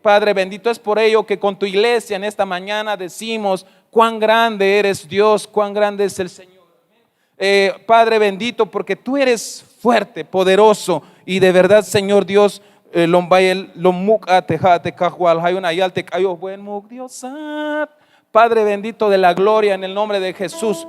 Padre bendito, es por ello que con tu iglesia en esta mañana decimos cuán grande eres Dios, cuán grande es el Señor. Padre bendito, porque tú eres fuerte, poderoso, y de verdad, Señor Dios, Padre bendito de la gloria, en el nombre de Jesús,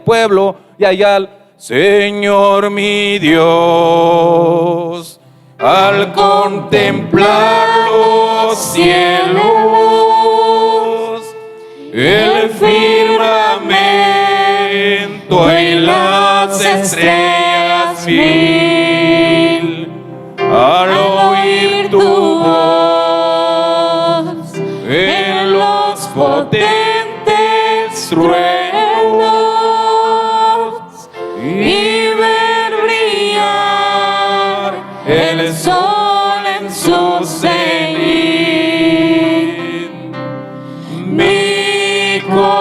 pueblo y allá. Señor mi Dios, al contemplar los cielos, el firmamento y las estrellas mil, al oír tu voz en los potentes truenos y ver brillar el sol en su cenit, mi corazón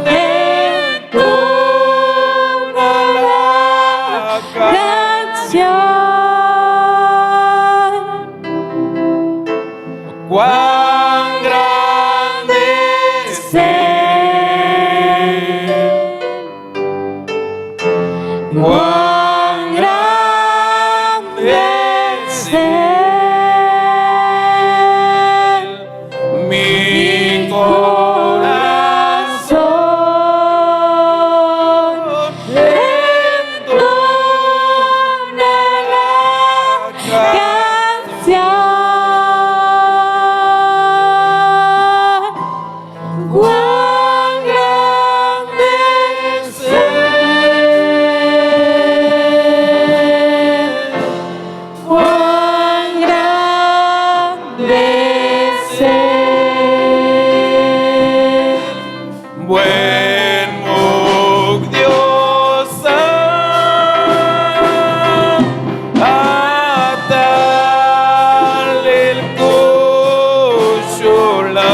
entona la canción. Cuán grande es Él, cuán grande es Él, mi corazón entona la canción. Cuán grande es Él, cuán grande es Él. Buen Dios, atal el kushola.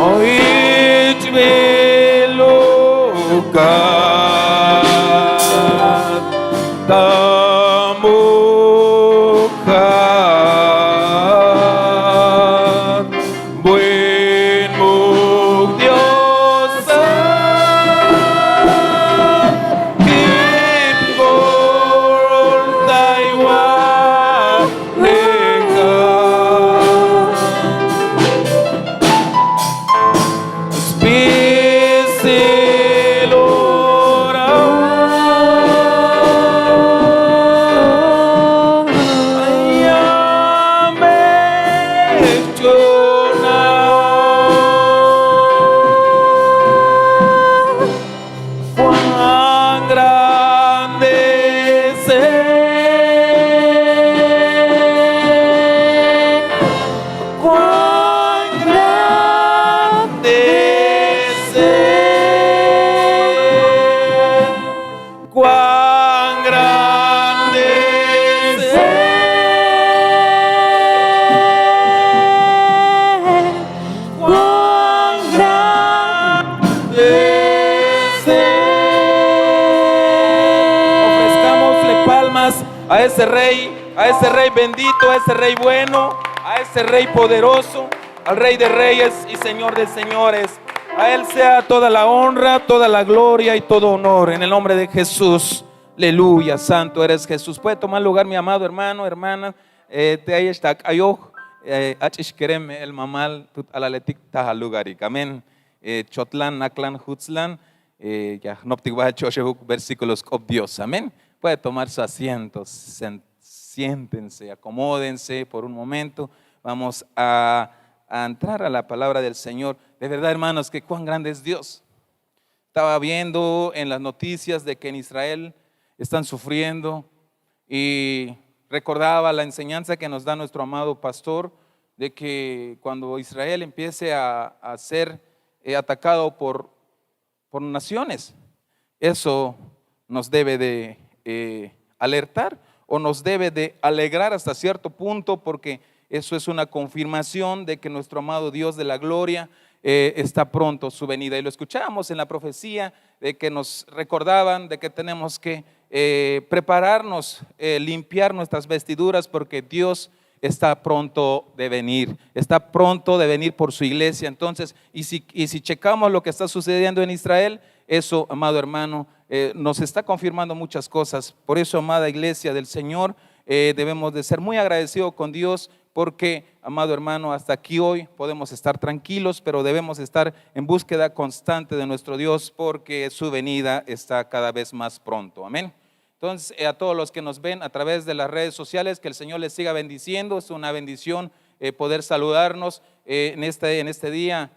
Oich belukat tamukat. Buen Dios, keep gold Taiwan cuán grande es Él, cuán grande es Él, cuán grande es Él, cuán grande es Él. Ofrezcámosle palmas a ese rey bendito, a ese rey bueno, a ese rey poderoso, al rey de reyes y señor de señores. A él sea toda la honra, toda la gloria y todo honor en el nombre de Jesús. Aleluya, santo eres Jesús. Puede tomar lugar mi amado hermano, hermana. Te ahí está ayoh, achishkerem el mamal tut alaletik tahalugarik. Amén. Chotlan, Naklan, Hutzlan, ya Noptigua Choshebuk, versículos of Dios. Amén. Puede tomar su asiento, siéntense, acomódense por un momento. Vamos a entrar a la palabra del Señor. De verdad, hermanos, que cuán grande es Dios. Estaba viendo en las noticias de que en Israel están sufriendo y recordaba la enseñanza que nos da nuestro amado pastor de que cuando Israel empiece a ser atacado por naciones, eso nos debe de alertar o nos debe de alegrar hasta cierto punto, porque eso es una confirmación de que nuestro amado Dios de la gloria está pronto su venida. Y lo escuchábamos en la profecía de que nos recordaban de que tenemos que prepararnos, limpiar nuestras vestiduras, porque Dios está pronto de venir, está pronto de venir por su iglesia. Entonces, y si checamos lo que está sucediendo en Israel, eso, amado hermano, nos está confirmando muchas cosas. Por eso, amada iglesia del Señor, debemos de ser muy agradecidos con Dios, porque, amado hermano, hasta aquí hoy podemos estar tranquilos, pero debemos estar en búsqueda constante de nuestro Dios, porque su venida está cada vez más pronto. Amén. Entonces, a todos los que nos ven a través de las redes sociales, que el Señor les siga bendiciendo. Es una bendición poder saludarnos en este día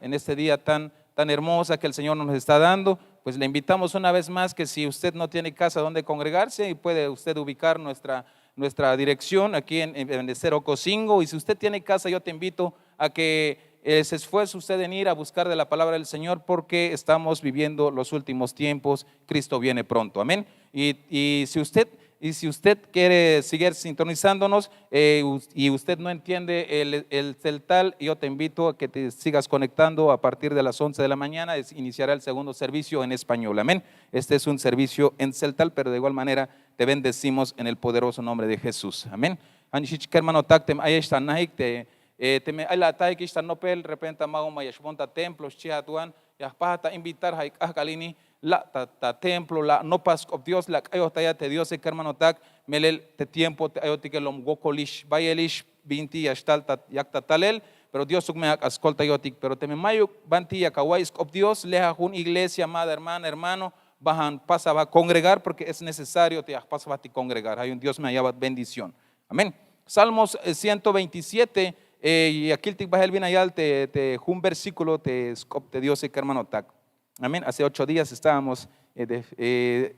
tan hermosa que el Señor nos está dando. Pues le invitamos una vez más que si usted no tiene casa donde congregarse, y puede usted ubicar nuestra dirección aquí en Benecer Ocosingo. Y si usted tiene casa, yo te invito a que se esfuerce usted en ir a buscar de la palabra del Señor, porque estamos viviendo los últimos tiempos. Cristo viene pronto. Amén. Y si usted quiere seguir sintonizándonos y usted no entiende el celtal, yo te invito a que te sigas conectando a partir de las 11 de la mañana. Iniciará el segundo servicio en español. Amén. Este es un servicio en celtal, pero de igual manera te bendecimos en el poderoso nombre de Jesús. Amén. Hermano, te me hay la talla que está no pel repente mago yashmonta templos chiatuan ya pata invitar hay kalini la templo la no pas of Dios la ayo taya te Dios hermano tak melel te tiempo te ayo que lom gokolish bayelish binti yashtal yakta talel, pero Dios me ascolta yotik, pero te me mayo banti yakawais of Dios leja un iglesia, amada hermano, bajan pasa va a congregar, porque es necesario te pasa va a congregar. Hay un Dios me haya bendición. Amén. Salmos 127. Y aquí el tic el ayal te un versículo te Dios hermano tak. Amén. Hace 8 días estábamos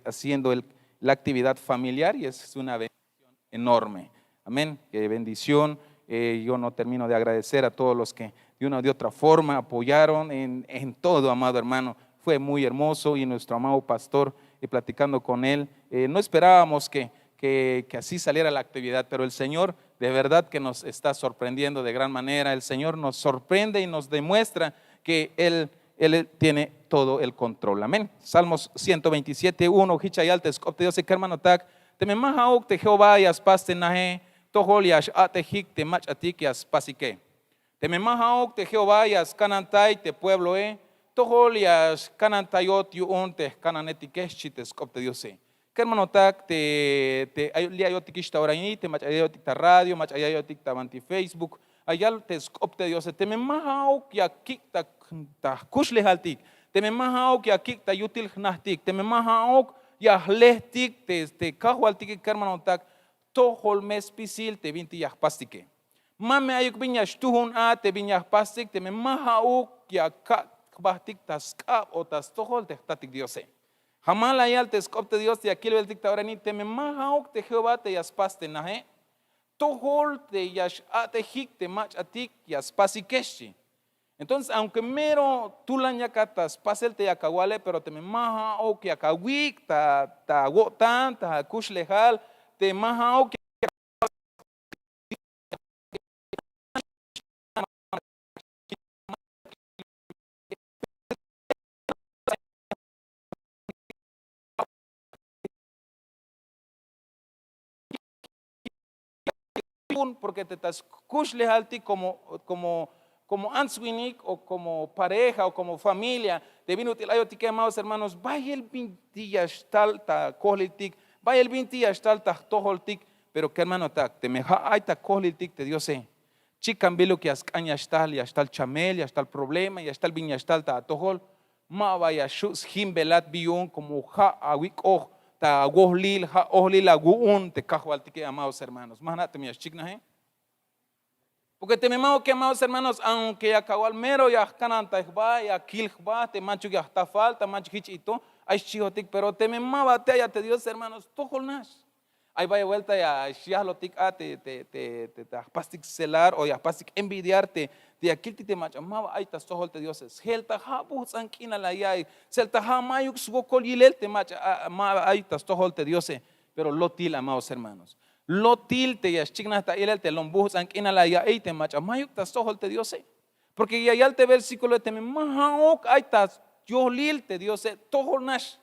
haciendo la actividad familiar, y es una bendición enorme. Amén. Qué bendición. Yo no termino de agradecer a todos los que de una o de otra forma apoyaron en todo, amado hermano. Fue muy hermoso, y nuestro amado pastor, platicando con él, no esperábamos que así saliera la actividad, pero el Señor de verdad que nos está sorprendiendo de gran manera. El Señor nos sorprende y nos demuestra que Él tiene todo el control. Amén. Salmos 127, 1. Hichayal te escopte Dios hermano tak. Te me mahauk te Jehová yas paste nahe. Toholiash ate hik te mach atik yas pasike. Te me mahauk te Jehová yas canantay te pueblo Toholiash canantayot yuon te cananetikeshchi te escopte Dios hermano tak te ayayotik ista oraini te mach ayayotik ta radio mach ayayotik ta manti Facebook ayal te skopte Dios te me mahau ya kik ta kushle haltik te me mahau ya kik ta yutil hnahtik te me mahau ya lehtik te kahwaltik hermano tak tohol mes pisil te vinti ya pastike mame ayuk binyas tuhun te binyas pastik te me mahau ya ka bahtik tas ka o tas tohol te tatik Dios Jamal ayal te escopte Dios te aquí el dictador ni te me mahauk te Jehová te yaspaste nahe tohol te yash ate hik te mach atik yaspasikeshi. Entonces, aunque mero tulan yakatas pasel te yakawale, pero te me mahauk yakawik ta wotan ta kush lejal te mahauk porque te estás kushlehalti como answinik o como pareja o como familia de vino tilayotik amados hermanos vaya el 20 tal ta kohlitik vaya el 20 tal ta toholtik, pero que hermano tak te me hay ta kohlitik te Dios chicambilo que ascaña tal y hasta el chamel y hasta el problema y hasta el viña ta tohol ma vaya shus himbelat bion como ha awik oh ta gohlil ha ohlil agun te kahwaltik amados hermanos manate mi chigna porque te me mamo que amados hermanos aunque ya kawal mero ya cananta ya kilba te machu ya está falta machu hichito ay chihotik, pero te me mama te ya te Dios hermanos toholnash ahí vaya vuelta ya shiahlotik te pastik celar o ya pastik envidiarte de aquel te macha mama ahí tas tohol te Dios es helta ha bus anquina la ya celta ha mayuk sugo colilel te macha ma ahí tas tohol te Dios pero lotil, amados hermanos. Lotil te yashchigna hasta el te lombujos ankina la ya te macha mayuk tas tohol te Dios. Porque ya el te versículo te me mahaok aitas yo lil te Dios tohol nash.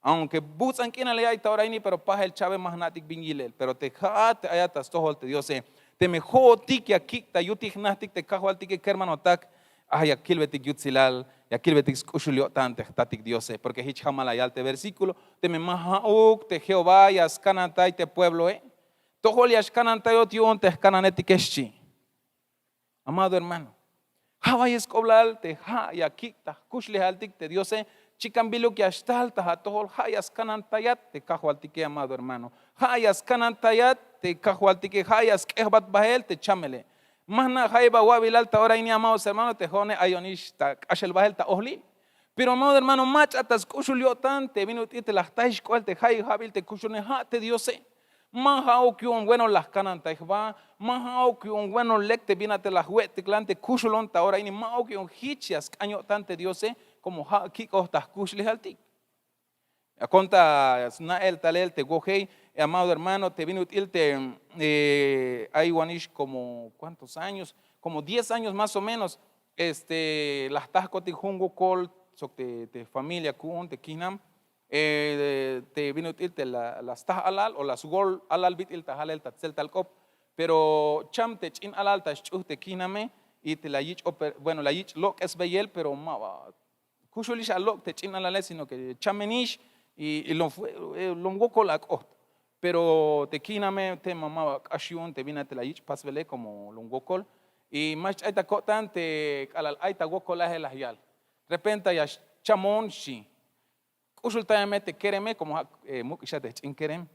Aunque bus ankina le aita ahora ni pero paja el chave magnatic bingilel, pero te hat ayatas tohol te Dios. Te me jo tik ya kikta yutik natik te kahual tik kermano tak. Ay aquel betik yutzilal, y aquel betik skushulio tante tatik Dios, porque hich jamal te versículo te me mahaok te Jehová y ascanantai te pueblo tohol y ascanantai otion te escananetik eschi. Amado hermano, Hawai escoblal te ha y akikta kushli haltik te Dios chicambilo que astalta ha tohol hayas canantayat te kahualtike, amado hermano, hayas canantayat te kahualtike, hayas kehbat bahel te chamele. Mahna jaiba wabilal ta ahora ini, amados hermanos, te jone ayonish ta ashel bahel ta ohli. Pero amado hermano, mach atas kushulio tan te vino te las taish cual te jai habil te kushune ha te Dios. Mahao que un bueno las canan ta va, mahao que un bueno lek te viene te las huete clant kushulon ta ahora ini, mahao que un hichias caño tan te Dios como ha kiko tas kushli haltik. A conta na el talel te gojei, amado hermano, te vino te hay guanish como cuántos años, como 10 años más o menos, las tascoti jungo col te familia kun te kinam, te vino te las taj alal o las gol alal bit il tahalel tatzel talcop, pero cham te chin alal tas te kiname y te la yich bueno la yich lok es beyel, pero kushulish alok te chin alal sino que chamenish y lo con la costa. Pero te quiname te mamá ashion te vina te la ich pasvele como longokol y más aita cotan te alal aita gokola es la yal. Repente ya chamon shi. Kusultayame te kereme como mukishate chin kerem.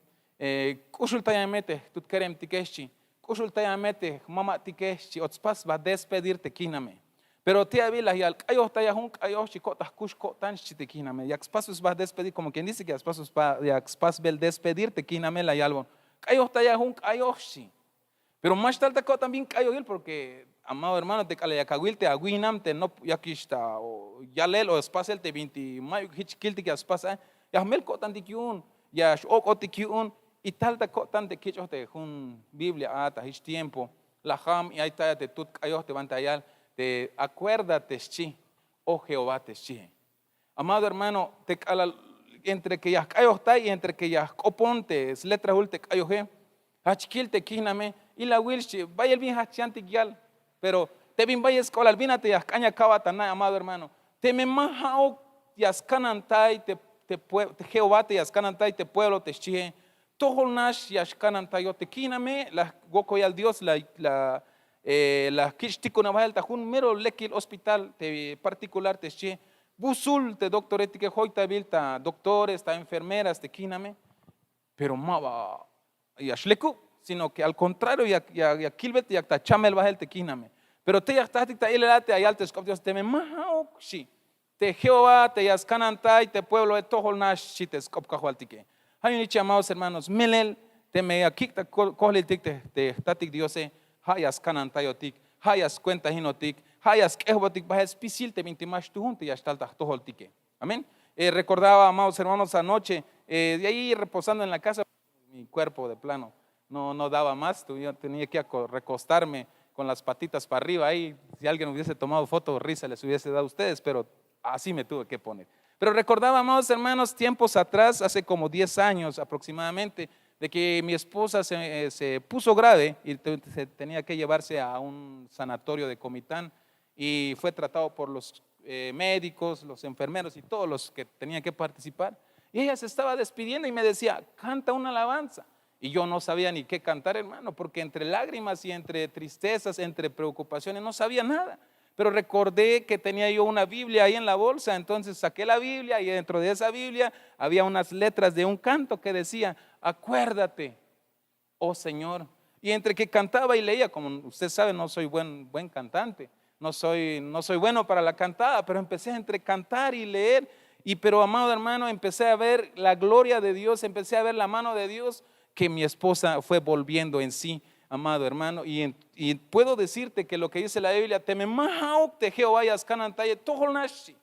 Kusultayame te tut kerem tikeshi. Kusultayame te mama tikeshi otspas va despedir te quiname. Pero te avila y al cayo taya hun cayo chicotas cusco tan chitequiname y expasos va a despedir como quien dice que expasos va y expas bel despedir te quiname la yalbo cayo taya hun cayo shi. Pero más tarde también cayo él porque amado hermano te cala ya caguil te aguinam te no ya quista o ya lel o espasel te 20 mayo hichkil te que espasa ya mel cotan tikiun ya ok otikiun y tal de cotan te kicho te hun Biblia ata hich tiempo la ham y ahí está te tut cayo te van tayal. Acuérdate, oh Jehová, te amado hermano, entre que ya cayo está y entre que ya coponte, es letra ulte cayo he, hachquil te quíname, y la wilchi, vaya el bien hachiante guial, pero te bin vaya escolar, vínate ya caña cabatana, amado hermano, te me majao, yascanantai, te Jehová, te yascanantai, te pueblo, te chie, tohol nash, yascanantai, yo te quíname, la goco y al Dios, la kishtico navajal tajun mero lekil hospital te particular te che busul te doctor etike hoita bilta doctores ta enfermeras te quíname pero mava y ashleku sino que al contrario ya kilbet ya ta chamel bajel te quíname pero te ya ta ilelate ayal te scoptios te me mahao shi te Jehová te yascanantai te pueblo de tohol nash shi te scop cahualtique hay un amados hermanos melel te me akikta kohlitik te tatik diose hayas canantayotik, hayas cuenta hinotik, hayas quejotik, bajes pisil te vintimash tu junte y hasta el toholtique. Amén. Recordaba, amados hermanos, anoche, de ahí reposando en la casa, mi cuerpo de plano no daba más, yo tenía que recostarme con las patitas para arriba. Ahí, si alguien hubiese tomado foto, risa les hubiese dado a ustedes, pero así me tuve que poner. Pero recordaba, amados hermanos, tiempos atrás, hace como 10 años aproximadamente, de que mi esposa se puso grave y se tenía que llevarse a un sanatorio de Comitán y fue tratado por los médicos, los enfermeros y todos los que tenían que participar. Y ella se estaba despidiendo y me decía, canta una alabanza. Y yo no sabía ni qué cantar, hermano, porque entre lágrimas y entre tristezas, entre preocupaciones, no sabía nada. Pero recordé que tenía yo una Biblia ahí en la bolsa, entonces saqué la Biblia y dentro de esa Biblia había unas letras de un canto que decía, acuérdate, oh Señor. Y entre que cantaba y leía, como usted sabe, no soy buen cantante, no soy bueno para la cantada, pero empecé entre cantar y leer, pero amado hermano, empecé a ver la gloria de Dios, empecé a ver la mano de Dios que mi esposa fue volviendo en sí. Amado hermano, y puedo decirte que lo que dice la Biblia, te me mahao te Jehová yascanantaye tohol nashi.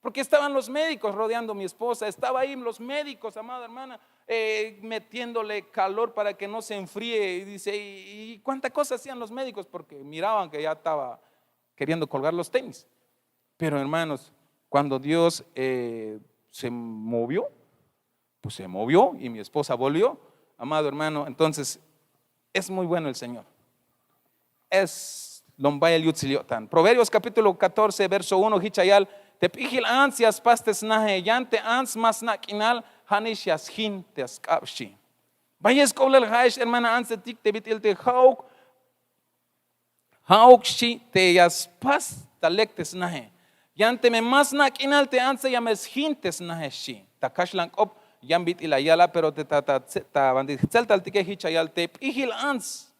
Porque estaban los médicos rodeando a mi esposa, estaba ahí los médicos, amada hermana, metiéndole calor para que no se enfríe. Y dice, ¿y cuánta cosa hacían los médicos? Porque miraban que ya estaba queriendo colgar los tenis. Pero hermanos, cuando Dios se movió, pues se movió y mi esposa volvió, amado hermano. Entonces es muy bueno el Señor. Es Lombay Yutziliotan. Proverbios capítulo 14, verso 1, Hichayal, te pijil ansias pastes nahe, yante ans mas nakinal, hanish yashin te skapshi. Vayes koblel haish, hermana, anse tik te bitil te haukshi te yaspas talectes nahe. Yante me mas nakinal te anse yames hintes nahe shi. Takashlan op yambit ilayala, pero te banditzel taltike Hichayal, te pijil ans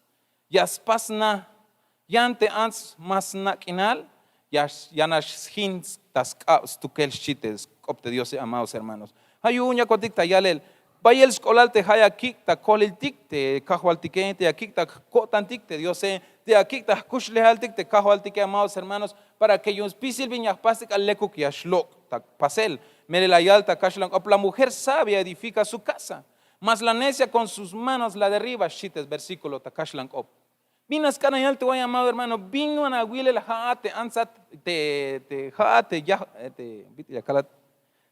yaspas na. Yante ans mas nakinal, yanas hins tas tukel shites, opte Dios, amados hermanos. Hayuña coticta yalel, vayel scolalte haya kikta coliltikte, cajualtiquente, akikta cotantikte, Dios, de akikta kushlehaltikte, cajualtique, amados hermanos, para que yos pisil viñas pasik al lekuk yashlok, pasel, merela yalta kashlan, la mujer sabia edifica su casa, mas la necia con sus manos la derriba, shites, versículo takashlan op. Vinas canayal te voy a amado hermano, vino a Nahuile el jaate, ansat te jaate, ya te calat,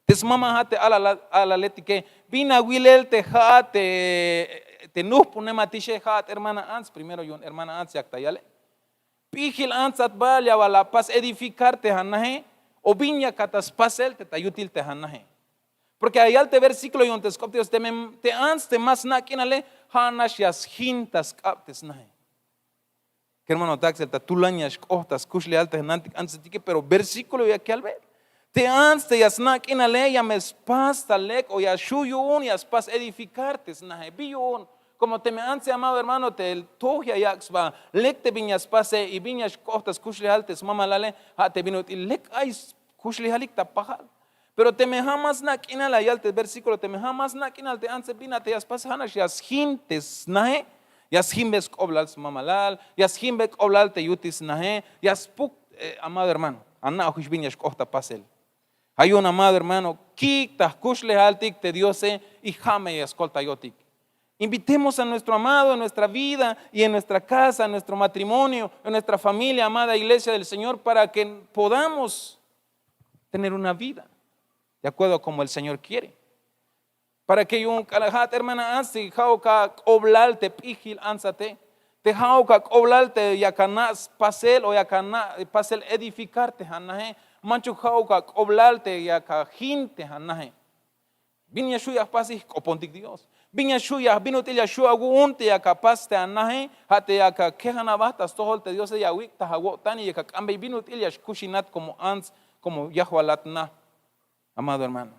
te smama jaate a la letique, vina Nahuile te jaate, te nus punematishe jaate, hermana ans, primero yo, hermana ans, yactayale, pijil ansat vaya a la paz edificarte hanaje, o viña catas pasel te tayutil te hanaje. Porque allá te versículo y un tescoptios te ans te más naquinale, hanash yas hintas captes naje. Que hermano taxel tatulañas kohtas kushle altas nantik ansetike, pero versículo ya que al ver te anste yasnak inale ya mes pas talek o ya shuyun ya pas edificarte snahe biyun, como te me anse amado hermano te el toja yaxba lek te viñas pase y viñas kohtas kushle altas mamalale ha te vino lek ay kushle halik tapajal. Pero te me jamás nak inala ya te versículo te me jamás nak inal te anse vina te yas pas hanas yas hintes nahe. Yas himbes oblal mamalal, yas himbek oblal te yutis nahe, yas puk, amado hermano, anna ojushviñas kohta pasel. Hay un amado hermano, kikta kushle altik te diose y jame escolta yotik. Invitemos a nuestro amado en nuestra vida y en nuestra casa, en nuestro matrimonio, en nuestra familia, amada iglesia del Señor, para que podamos tener una vida de acuerdo a como el Señor quiere. Para que yo kalajat hermana ansi jauka oblalte pijil ansate te jauka oblalte yakanas pasel o yakana pasel edificarte hanahe manchu jauka oblalte yakajinte hanahe viña shuya pasih opontik Dios viña shuya binutil shuya gunte yakapaste hanahe hate yaka kehana bastas toholte Dios ya wikta hawotani yakakambe binutil kushinat como ans como yahwalatna, amado hermano.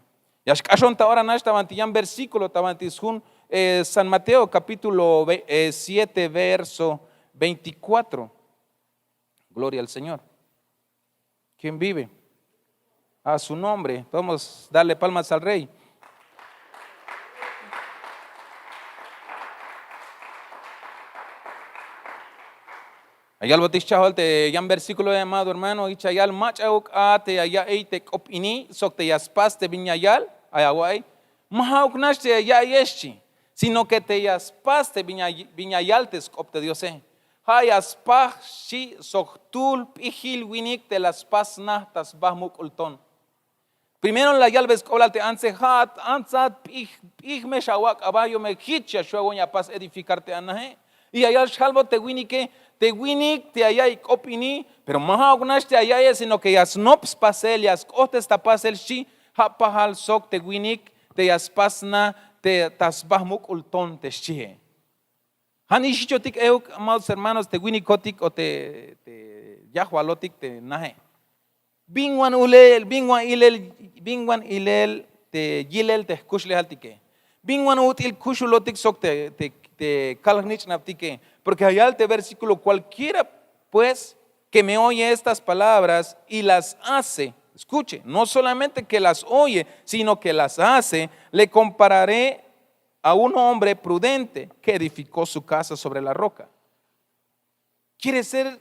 Yashkashon ahora nashtabantiyan versículo tabantizun San Mateo capítulo 7 verso 24. Gloria al Señor. ¿Quién vive? A su nombre. Vamos a darle palmas al Rey. Ayal batichahol te yan versículo amado hermano ichayal machauk ate aya eite opini sokte yaspaste viñayal ayaway mahauk nashte ya yeshi sino que te yaspaste viñayaltes opte diose hayaspah shi soktul pihil winik te las pasnahtas bahmuk ulton. Primero la yalves coblate anse hat ansat pih me shawak abayo me hitcha shuagoña pas edificarte anahe y ayal shalvo te winike te winik te ayay opini, pero maha ognash te ayay sino que yas nops pasel yas cotes tapasel shi hapahal sok te winik te yas pasna te tasbahmuk ulton te shihe. Hanishichotik euk amados hermanos te winikotik o te yahwalotik te nahe. Bingwan ilel te yilel te kushle haltike. Bingwan util kushulotik sok te kalnich naptike. Porque allá el versículo, cualquiera pues que me oye estas palabras y las hace, escuche, no solamente que las oye, sino que las hace, le compararé a un hombre prudente que edificó su casa sobre la roca. ¿Quiere ser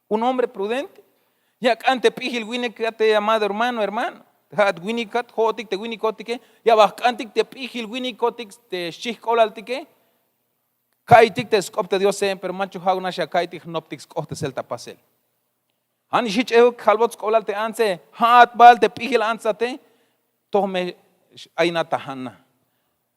un hombre prudente? Ya ante pihil winik te amado hermano. Hat winikat hotik te winikotike. Ya bakantik te pihil winikotik te shihkolaltike. Kaitik te skopte Dios pero macho hauna sha kaitik noptik skopte sel tapasel. Han hich kalbot skolal te anse hat bal te pihil ansate. Tohme ainata hanna.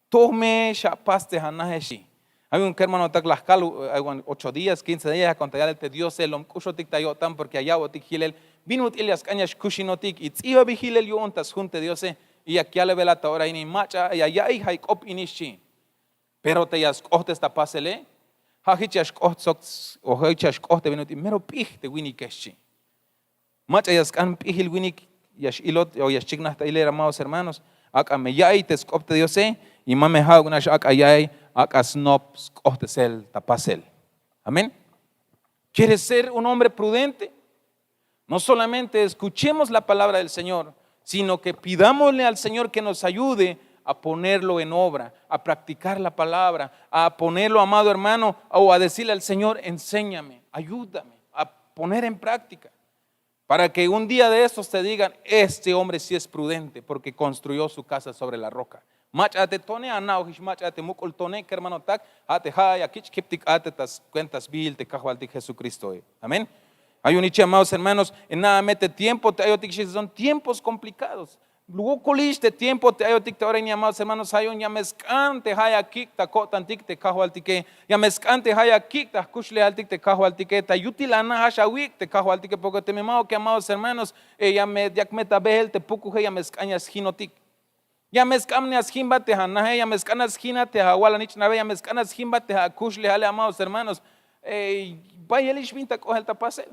Tohme shapaste hanna heshi. Hay un hermano tak lahkal 8 días, 15 días contar te Dios el omkushotik tayotan porque allá otik hilel binut ilias cañas kushinotik y tsiva bihilel yo ontas junte Dios y aquí ale velata ahora ini macha y allá hay haikop inishi. Pero te yas kohte esta pasele ha hichas koht soks o hichas kohte binut mero pih te winikeshi. Macha yas kan pihil winik yas ilot o yas chignahta ilera amados hermanos acá me yai te skopte Dios y mame ha unash acá yai acá snop skohtesel tapasel. Amén. ¿Quieres ser un hombre prudente? No solamente escuchemos la palabra del Señor, sino que pidámosle al Señor que nos ayude a ponerlo en obra, a practicar la palabra, a ponerlo, amado hermano, o a decirle al Señor, enséñame, ayúdame a poner en práctica. Para que un día de estos te digan, este hombre sí es prudente porque construyó su casa sobre la roca. Machate tone anao hish machate mukul tone hermano tak ate haya kich kiptik ate tas cuentas bil te kahualtik Jesucristo. Amén. Hay un nicho, amados hermanos, en nada mete tiempo te ayotik son tiempos complicados. Luego coliste tiempo te ayotik te ahora ni amados hermanos hay un yamescante haya kik ta kotantik te kahualtike yamescante haya kik ta kushle altik te kahualtike ta yutilana hasha wik te kahualtike porque te memao que amados hermanos yame yakmeta behel te puku he yamescañas hinotik. Ya mezcamnias himba te hanahe, ya mezcanas hina te hawala nich nave, ya mezcanas himba te hakushle hale amados hermanos. Vaya el ishvinta coge el tapasel.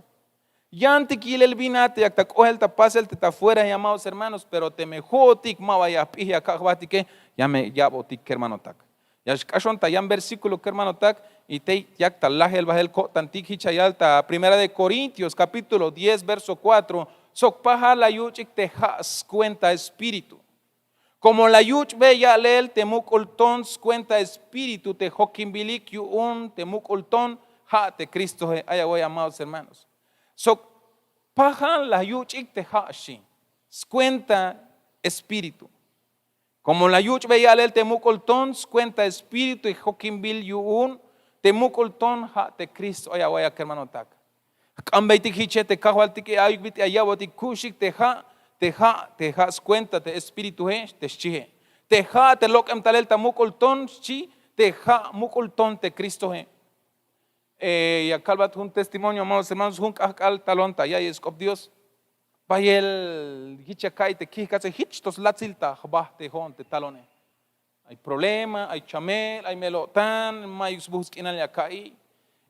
Ya antiquil el vinate, ya te coge el tapasel, te está fuera, amados hermanos, pero te me jotik ma vaya pija kahvatike, ya me ya botik hermano tak. Ya shkashon ta yan versículo hermano tak y te yak talaje el bajel tantik hichayalta, primera de Corintios capítulo 10 verso 4, sok paja la yuchik te has cuenta espíritu. Como la yuch bella leel temuk ulton cuenta espíritu te hokimbilik yun temuk ulton ha te Cristo haya voy amados hermanos. So pajan la yuch ik te hashi cuenta espíritu. Como la yuch bella leel temuk ulton cuenta espíritu y hokimbil yun temuk ulton ha te Cristo haya voy hermano tak. Kambaitik hiche te kahwaltik ayubit ayabotik kushik te ha te has cuenta te espíritu te chihe te ha te lokem talel ta mukulton chi te ha mukulton te Cristo y acá va un testimonio amados hermanos un kakal talonta ya es cop Dios payel hichakai te kikase hichtos latzilta bah te hon te talone hay problema hay chamel hay melotan mayus busquinal yakai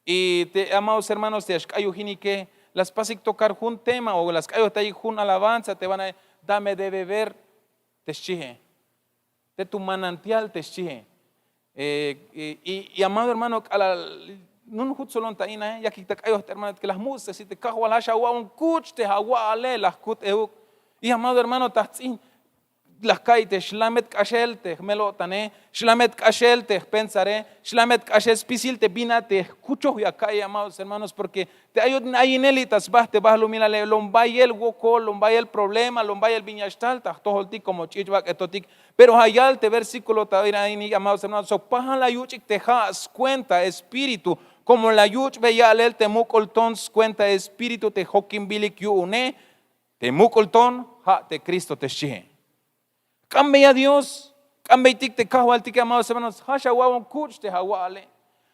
y te amados hermanos te ashkayu hinike las pasik tocar un tema o las calles ahí un alabanza te van a dame de beber te chihe de tu manantial te chihe y amado hermano no nos solon taina ya que te calles hermano que las musas si te cajo al hasha un kuch te hawa ale las kut y amado hermano tatsin las caite shlamet kashelte melotane shlamet kashelte pensaré shlamet kashes pisil te binate kucho ya cae amados hermanos porque te ayudan ahí nelitas baste vas lumina le lombay el woko lombay el problema lombay el viñastal ta toholti como chichbak etotik pero hayal te versículo taira ahí amados hermanos so pajan la yuchik te has cuenta espíritu como la yuch veya el te mukolton cuenta espíritu te hokimbilik yune te mukolton ha te Cristo te chihe. Cambia a Dios, cambia te kahwaltik amados hermanos, hasha wawan kuch te hawale.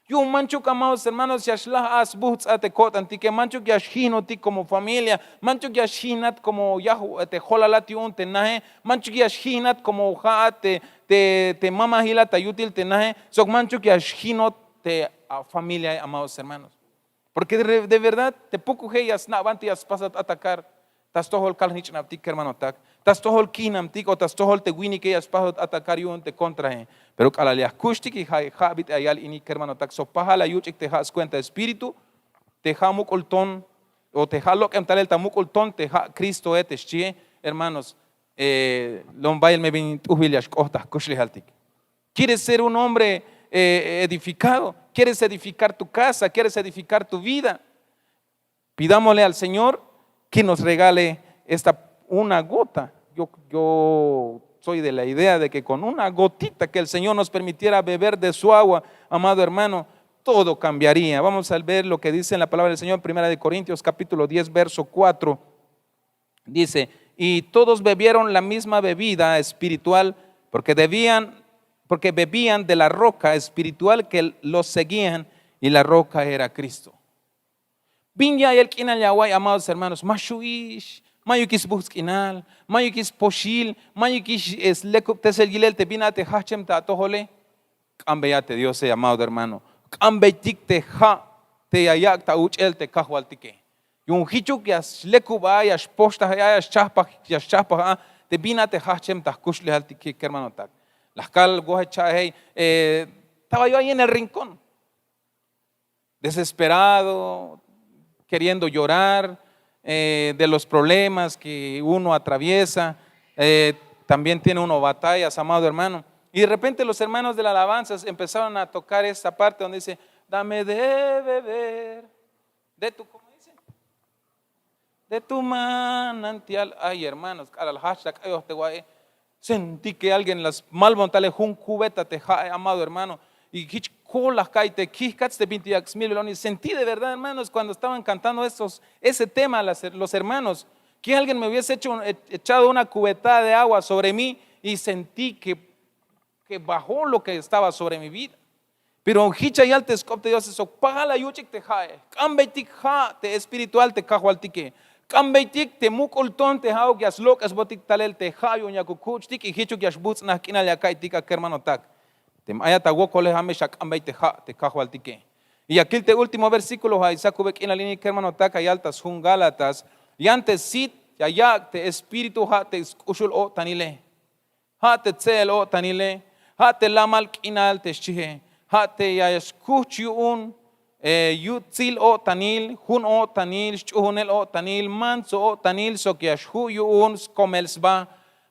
Yo mancho amados hermanos, yashlah as buhts ate kotantik, mancho yashino ti como familia, mancho yashinat como yahu te holalat yun te nahe, mancho yashinat como ha te mama hila tayutil te nahe, sok mancho yashino te familia amados hermanos. Porque de verdad te poco heyas na vanti as pasat atacar, tas tohol kalnich naptik hermano tak. Tas tohol kinam tiko tas tohol te wini que as pahot atacar yun te contra pero kalalias kustik y habit ayal ini hermano tak so pahala yuchik te has cuenta espíritu te hamuk olton o te halok em talel tamuk olton te ha Cristo etes hermanos lombail me bin uhilias kohtas kushli haltik. ¿Quieres ser un hombre edificado? ¿Quieres edificar tu casa? ¿Quieres edificar tu vida? Pidámosle al Señor que nos regale una gota. Yo soy de la idea de que con una gotita que el Señor nos permitiera beber de su agua, amado hermano, todo cambiaría. Vamos a ver lo que dice en la palabra del Señor, 1 Corintios capítulo 10, verso 4. Dice, y todos bebieron la misma bebida espiritual, porque bebían de la roca espiritual que los seguían, y la roca era Cristo. Vinya el kinal yawai, amados hermanos, mashuish, mayukis buskinal, mayukis poshil, mayukis es lekup teselgilel te binate hachem ta tohole. Cambeyate Dios, amado hermano. Cambeytik te ha te ayak ta uchel te kahwaltike. Yung hichuk yas lekuba yas posta yas chapa te binate hachem ta kushle haltike, hermano tak. Las cal gohecha hey, estaba yo ahí en el rincón, desesperado, queriendo llorar de los problemas que uno atraviesa. También tiene uno batallas, amado hermano. Y de repente los hermanos de la alabanza empezaron a tocar esta parte donde dice, dame de beber de tu, ¿cómo dice? De tu manantial. Ay, hermanos, al hashtag, sentí que alguien las malmontales un cubeta te amado hermano. Y sentí de verdad, hermanos, cuando estaban cantando ese tema los hermanos, que alguien me hubiese echado una cubetada de agua sobre mí, y sentí que bajó lo que estaba sobre mi vida. Pero hicha y altes copte Dios eso pagala yuchik te jae cambeitik ja te espiritual te cajualtique cambeitik te mukulton te hau que as locas botik talel te jayo ñakukuchtik y hichu que as buts na kina ya kaitika hermano tak te maya ta wokole hamesha cambeite ja te cajualtique. Y aquí el último versículo ha Isacubek en la línea hermano tak y altas jun Gálatas y antes sit ya te espíritu ja te ushul o tanile ha te tsel o tanile ha te lamal kinal te shije hate ya escuchun yutzil o tanil hun o tanil chuhunel o tanil manso o tanil so que ashuyun komelsba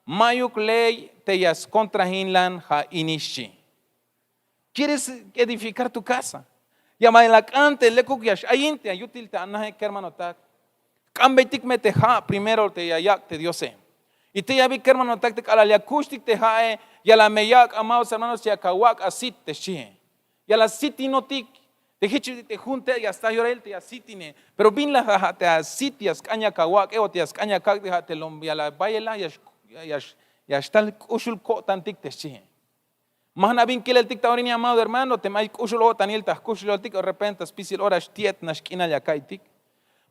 mayuk ley te yas contrahinlan ha inishi. ¿Quieres edificar tu casa? Llama en la cante le kukiash ayinte ayutil te anahe hermano tak cambetik mete ha primero te yayak te diose y te yabi hermano tak te alaliakustik te hae ya la meyak amados hermanos ya kawak asit te shie ya la sitinotik te hichi te junte ya está yorel te asitine pero bin la te asitias caña kawak eotias caña kak te lombia la bayela ya está el ushul ko tantik te shie mahna bin kilel tik taurini amado hermano te mai ushul o tanil tas kushul tik de repente spisil ora stiet nashkina ya kaitik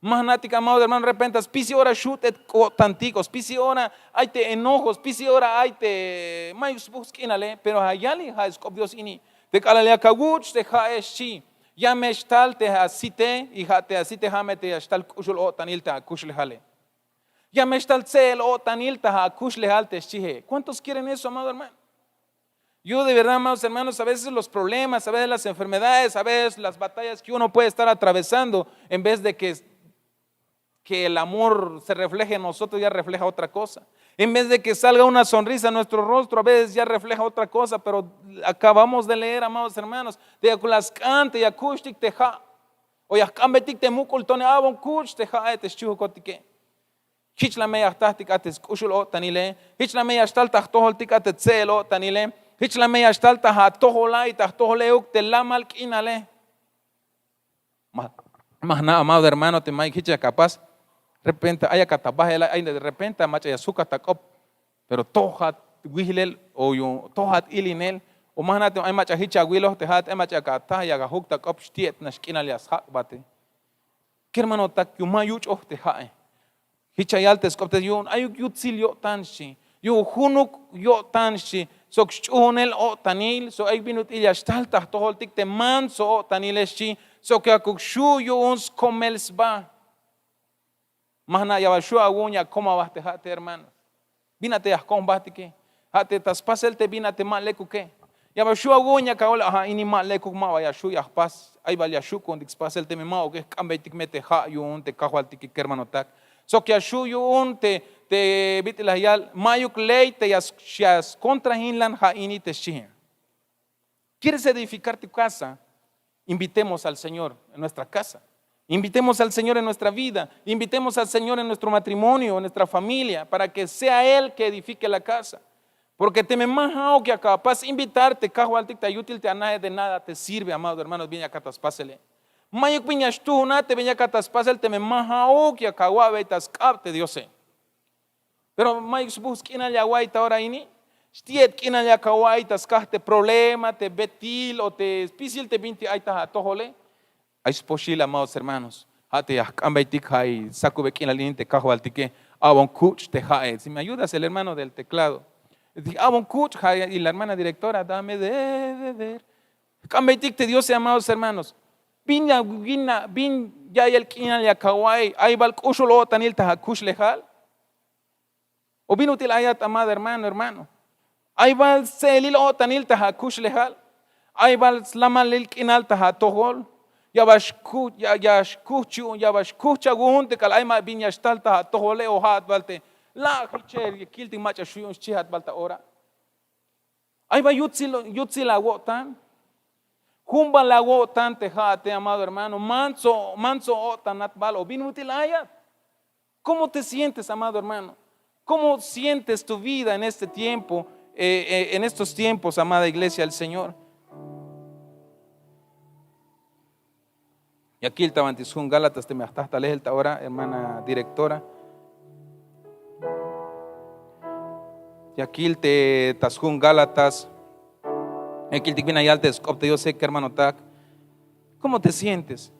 mahnatik amado hermano de repente spisi ora shutet ko tantik spisi ora hay te enojos spisi ora hay te mai buskinale pero hayali ha escop Dios ini te kalalia kaguch te haeshi ya meshtal te hasite y te hasite hamete hashtal kushul o tanil ta kushle hale ya meshtal tsel o tanil ta kushle halte shihe. ¿Cuántos quieren eso, amado hermano? Yo de verdad, amados hermanos, a veces los problemas, a veces las enfermedades, a veces las batallas que uno puede estar atravesando, en vez de que el amor se refleje en nosotros, ya refleja otra cosa. En vez de que salga una sonrisa en nuestro rostro, a veces ya refleja otra cosa. Pero acabamos de leer, amados hermanos, de las cante ya kushtik teja o ya cambetik te mukultone abon kush teja te chuhokotike hichla me yachtik ates kushulo tanile hichla me yachtal tahtoholtik ates celo tanile hichla me yachtal taha toholai tahtoholeuk te lamal kinale mahna amado hermano te mai hicha capaz de repente haya catabajela hay de repente macha azúcar takop pero tohat wihilel o yo tohat ilinel o mahnate ay macha hicha wilos te hat ay macha kata ya gahuk takop stiet nashkina lias hak bate que hermano tak yo mayuch oh te hae hicha yaltes kopte yo ayuk yutzil yo tanshi yo hunuk yo tanshi sok chunel o tanil so ay binut ilyas talta toholtik te manso o tanileshi so que akuk shu yo uns komelsba mahna yawashu agunya koma baste hate hermano binate as kon baste que hate tas pasel te binate mal leku que yawashu agunya kaola ha ini mal leku ma vaya shu ya pas ay valia shu con dix pasel te ma o que cambetik mete ha yo un te kahwaltik que hermano tak so que ashu yo un te bitla yal mayuk ley te yas contra hinlan ha ini te shin. ¿Quieres edificar tu casa? Invitemos al Señor en nuestra casa. Invitemos al Señor en nuestra vida, invitemos al Señor en nuestro matrimonio, en nuestra familia, para que sea Él que edifique la casa. Porque te me majao que capaz invitarte, cajualtic te ayútil te anaje de nada te sirve, amados hermanos, bien acá pásele. Mayuk piñas tú, na te venía acá pásele, te me majao que acá vetas capte Dios sé. Pero mayuk subus kina ya guaita ahora ini, stiet kina ya kawaitas kahte problema, te betil o te espisil te vinti aita tojole. Ay posible, amados hermanos. Hate ya cambaitik hay saco kina linte cajualtique, abon kuch te jae. Si me ayudas el hermano del teclado. Y la hermana directora, dame de beber. Cambaitik te Dios, amados hermanos. Bin ya el kina ya kawai, ay bal kusholo tanil ta kush lejal. O bin util ayat, amado hermano. Ay bal selil o tanil ta kush lejal. Ay bal slamal el kinal ta tohol. Ya bash kuchu, ya bash kucha gunte kal ay ma bin ya stalta tohole o hat balte. La hicher kilti macha shuyun chihat balta ora. Ay va yutsi la wotan. Humba la wotan te jate, amado hermano. Manso otan atbal o binutil ayat. ¿Cómo te sientes, amado hermano? ¿Cómo sientes tu vida en este tiempo, en estos tiempos, amada iglesia del Señor? Y aquí el tabantizun Gálatas te me hasta lejel ahora, hermana directora. Y aquí te tasjun Gálatas, aquí te viene allá te escopte, yo sé que hermano tac. ¿Cómo te sientes?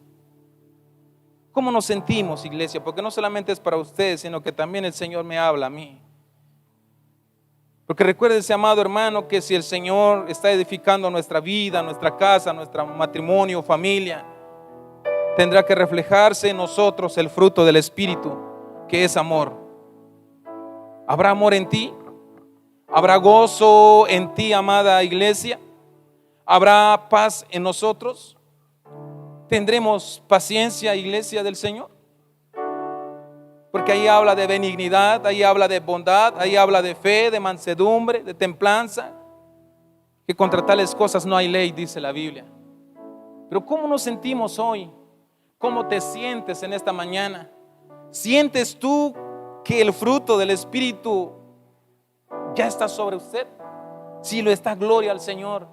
¿Cómo nos sentimos, iglesia? Porque no solamente es para ustedes, sino que también el Señor me habla a mí. Porque recuérdese, amado hermano, que si el Señor está edificando nuestra vida, nuestra casa, nuestro matrimonio, familia, tendrá que reflejarse en nosotros el fruto del Espíritu, que es amor. ¿Habrá amor en ti? ¿Habrá gozo en ti, amada iglesia? ¿Habrá paz en nosotros? ¿Tendremos paciencia, iglesia del Señor? Porque ahí habla de benignidad, ahí habla de bondad, ahí habla de fe, de mansedumbre, de templanza, que contra tales cosas no hay ley, dice la Biblia. Pero ¿cómo nos sentimos hoy? ¿Cómo te sientes en esta mañana? ¿Sientes tú que el fruto del Espíritu ya está sobre usted? Si lo está, gloria al Señor.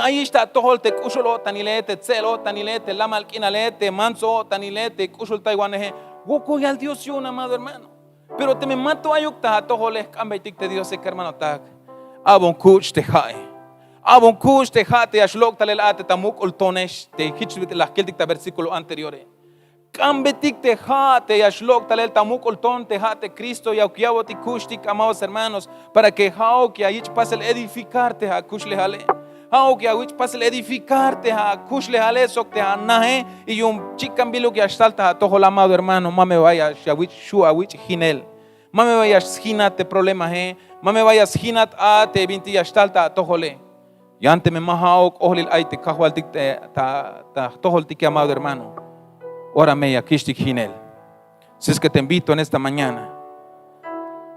Ahí está todo te kusholo tanilete, celo tanilete, la malquinalete, manso tanilete, kushol taiwaneje. Woku ya al Dios yo, amado hermano. Pero te me mato ayukta todo les cambaitik te Dios que hermano tak. Abon kuch te jae. Abon kuch te jate ashlok talel ate tamuk ultonesh te hichvit la keltik ta versículo anteriore. Cambetik te jate ashlok talel tamuk ulton te jate Cristo y aukiabo ti kushtik, amados hermanos, para que hao que ahí pase el edificarte a kushle jale. Hao que ahí pase el edificarte a kushle jale sok te anahe y un chicambilo que astalta a todo el amado hermano, mame vaya shawich shuawich hinel. Mame vaya hinat te problema he, mame vaya hinat a te vinti astalta a tojole. Y ante me mahaok ohlil aite kahwal tik ta tohol tik, amado hermano. Órame ya kishtik hinel. Si es que te invito en esta mañana,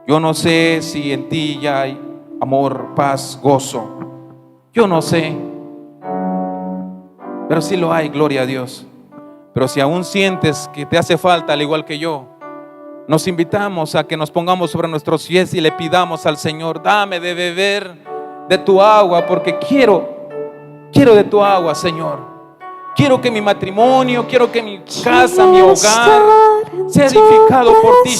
yo no sé si en ti ya hay amor, paz, gozo. Yo no sé, pero sí lo hay, gloria a Dios. Pero si aún sientes que te hace falta, al igual que yo, nos invitamos a que nos pongamos sobre nuestros pies y le pidamos al Señor: dame de beber de tu agua, porque quiero de tu agua, Señor. Quiero que mi matrimonio, quiero que mi casa, mi hogar sea edificado por ti.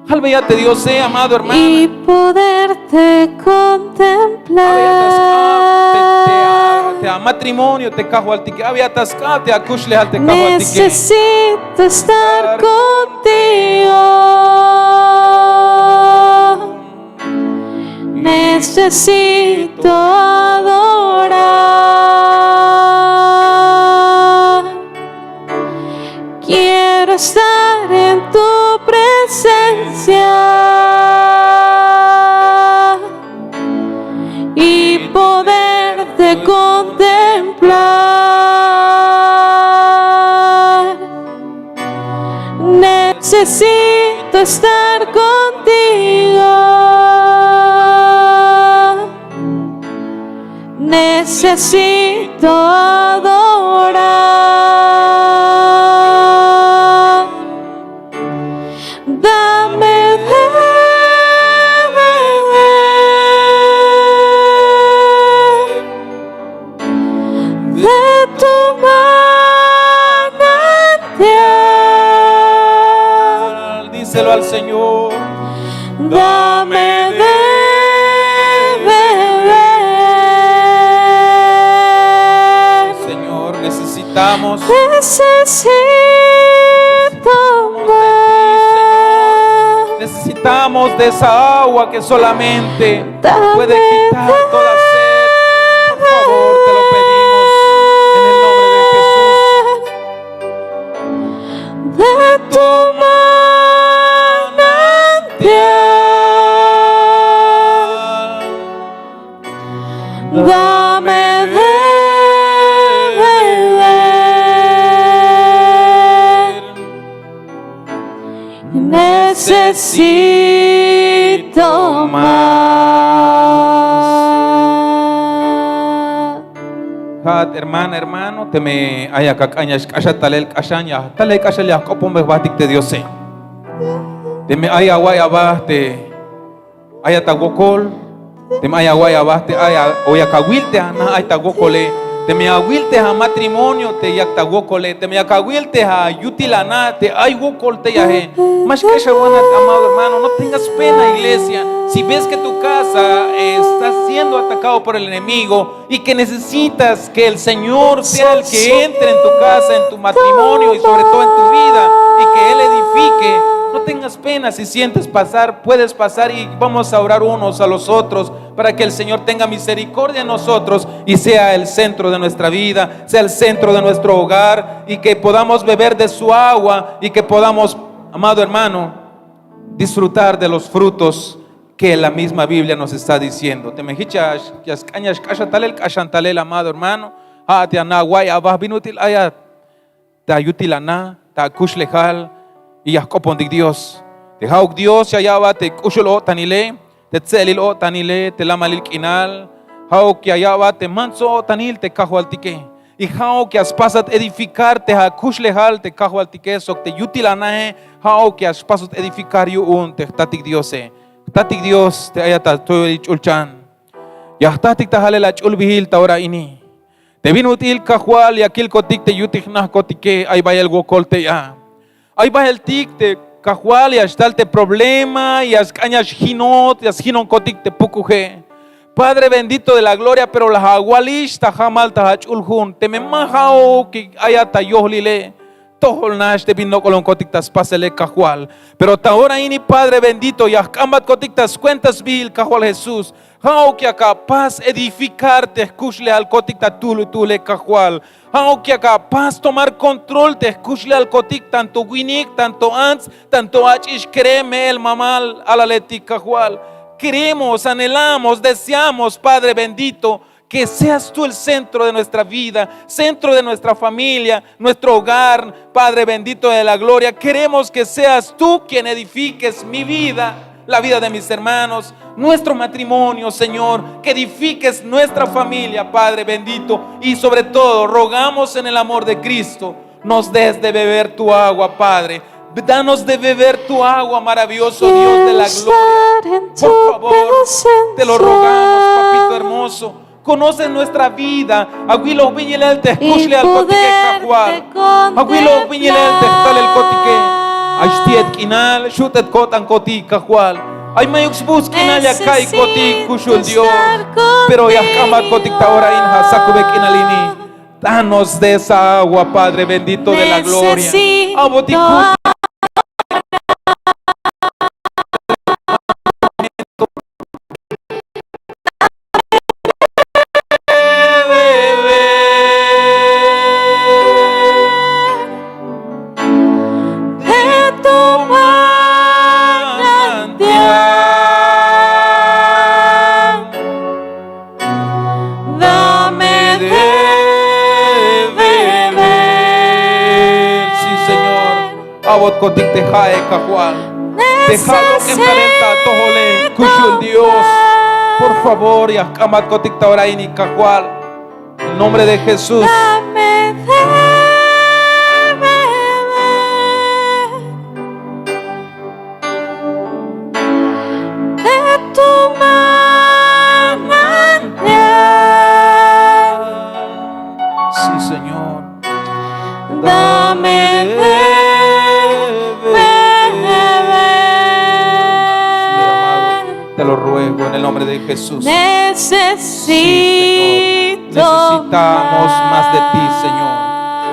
Alveyate Dios sea, amado hermano. Y poderte contemplar. Te matrimonio te cajo al tique. Había atascado te acusle al te cajo al tique. Necesito estar contigo. Necesito adorar. Quiero estar en tu presencia y poderte contemplar. Necesito estar contigo. Necesito adorar. Dame de beber de tu manantial. Díselo al Señor. Dame de beber. Señor, necesitamos Necesito más. Necesitamos de esa agua que solamente Dame puede quitar toda sed. Por favor, te lo pedimos en el nombre de Jesús. de tu manantial. Dame de beber. Necesito más. Hat, hermana, hermano, te me haya cacañas, calla talel cachaña, talel cachaña, copón besbatik te Dios sé. Te me haya guaya baste, haya tagokol, te me haya guaya baste, haya oya cahuilte, ana, haya tagokole, te me aguilte a matrimonio, te yak tagokole, te me acahuilte a yutilana, te hay gokol te yaje. Más que buena, amado hermano, no tengas pena, iglesia. Si ves que tu casa está siendo atacado por el enemigo y que necesitas que el Señor sea el que entre en tu casa, en tu matrimonio y sobre todo en tu vida y que Él edifique, no tengas pena. Si sientes pasar, puedes pasar y vamos a orar unos a los otros para que el Señor tenga misericordia en nosotros y sea el centro de nuestra vida, sea el centro de nuestro hogar y que podamos beber de su agua y que podamos, amado hermano, disfrutar de los frutos que la misma Biblia nos está diciendo. Te me hichas, cañas, cachatalel, cachantalel, amado hermano. Te anaguay, abah binutil ayat. Te ayutilana, te akushlejal, y yacopondik Dios. Te hauk Dios, ya va, te kushlo tanile, te tselil o tanile, te lamalil kinal. Hauk ya va, te manso tanil, te cajualtique. Y hauk as pasat edificar, te hakushlejal, te cajualtique, sok te yutilanahe, hauk as pasat edificar yu te tatik Diose. Tatik Dios te ayata toy chulchan. Ya tatik tahale la chulbihil taora ini. Te vinutil kahual y aquel kotik te yutiknah kotike ay vaya el gokolte ya. Ay vaya el tik te kahual y ashtalte problema y as cañas hinot y as hinon kotik te pukuje. Padre bendito de la gloria, pero la hagualish tahamal tahachulhun te me mahao que ayata yohlile. Tohol nash te vino colon cotictas pasele cajual. Pero ahora ini Padre bendito y acamat cotictas cuentas bil cajual Jesús. Hao que capaz edificarte escuchle al coticta tule cajual. Hao que capaz tomar control te escuchle al cotic tanto winik, tanto ans, tanto achish créeme el mamal a la leti cajual. Queremos, anhelamos, deseamos, Padre bendito, que seas tú el centro de nuestra vida, centro de nuestra familia, nuestro hogar, Padre bendito de la gloria. Queremos que seas tú quien edifiques mi vida, la vida de mis hermanos, nuestro matrimonio, Señor, que edifiques nuestra familia, Padre bendito, y sobre todo rogamos en el amor de Cristo, nos des de beber tu agua, Padre. Danos de beber tu agua, maravilloso Dios de la gloria. Por favor, te lo rogamos, papito hermoso. Conoce nuestra vida. Aguilo viñelel te escuchle al cotique cajual. Aguilo viñelel te estal el cotique. Ashtiet kinal, shutet kotan koti cajual. Ay mayux busquina ya kai koti kushul Dios. Pero ya kama kotik taora inha sakubek inalini. Danos de esa agua, Padre bendito de la gloria. Abotiku. Kotik te jae cajual. Déjalo que talenta tojole kushul Dios. Por favor, ya kamat kotik tauraini cajual. En nombre de Jesús. Dame de beber de tu manantial. Sí, Señor. Dame de beber. Te lo ruego en el nombre de Jesús. Necesito Necesitamos más de ti, Señor.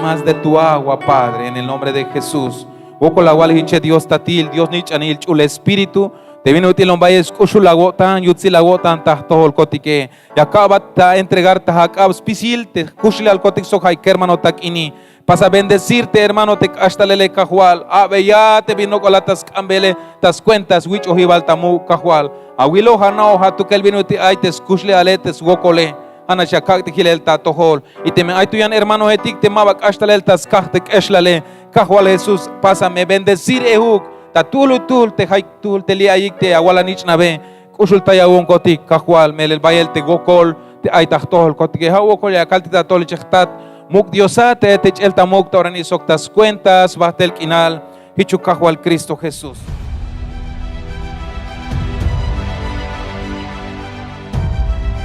Más de tu agua, Padre, en el nombre de Jesús. Woko la wal hinche Dios tatil, Dios nich anil chul espíritu. Te viene util on vayes kushu la gotan, yutsi la gotan tahtohol kotike. Y acabat ta entregar tahakab spisil, te kushli al kotik sokai kermano tak ini. Pasa a bendecirte, hermano, te ashtalele kahual. Ave ya te vino con las cambele, tas cuentas, wich ojibal tamu kahual. Awilo hanao hatukel vino ti ay te skushli aletes wokole. Ana shakak te hilel tatohol. Y te me ay tuyan hermano etik te mabak ashtalel tas kahtek eshlale. Kahual Jesús, pásame bendecir ehuk. Tatul te haik tul te liayik te awalanich nabe. Kushul tayawon kotik kahual melel bayel te gokol te ay tahtohol kotik. Ha wokol ya kalti tatol chehtat. Muk diosate te el tamuk taurani soktas cuentas, bahtel kinal, hichukahwal Cristo Jesús.